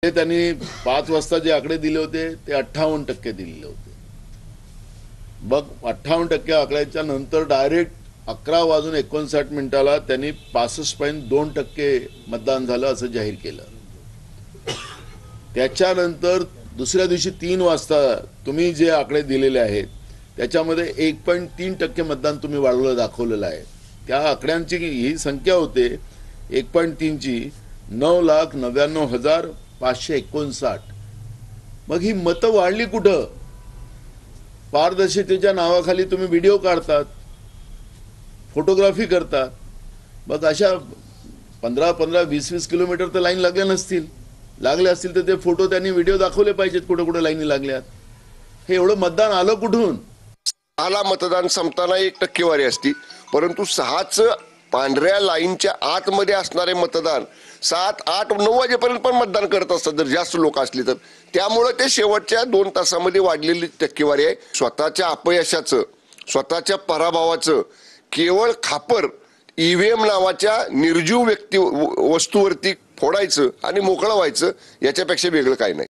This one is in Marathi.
ते त्यांनी 5 वाजता जे आकडे दिले होते ते 58% दिलेले होते. मग 58% आकड्याच्या नंतर डायरेक्ट 11:59 त्यांनी 65.2% मतदान झालं असं जाहीर केलं. त्याच्यानंतर दुसऱ्या दिवशी 3 वाजता तुम्ही जे आकडे दिलेले आहेत त्याच्यामध्ये 1.3% मतदान तुम्ही वाढवलं दाखवलेलं आहे. त्या आकड्यांची ही संख्या होते 1.3 ची 9,99,559. मग ही मतं वाढली कुठं? पारदर्शकतेच्या नावाखाली तुम्ही व्हिडिओ काढतात, फोटोग्राफी करतात. मग अशा 15-15, 20-20 किलोमीटर तर लाईन लागल्या नसतील. लागले असतील तर ते फोटो त्यांनी व्हिडिओ दाखवले पाहिजेत कुठे कुठे लाईनी लागल्यात. हे एवढं मतदान आलं कुठून? 6ला मतदान संपताना 1% असती, परंतु 6च पांढऱ्या लाईनच्या आतमध्ये असणारे मतदान 7, 8, 9 वाजेपर्यंत पण मतदान करत असतात जर जास्त लोक असली तर. त्यामुळे ते शेवटच्या 2 तासामध्ये वाढलेली टक्केवारी आहे. स्वतःच्या अपयशाचं, स्वतःच्या पराभवाचं केवळ खापर ईव्हीएम नावाच्या निर्जीव वस्तूवरती फोडायचं आणि मोकळं व्हायचं, याच्यापेक्षा वेगळं काही नाही.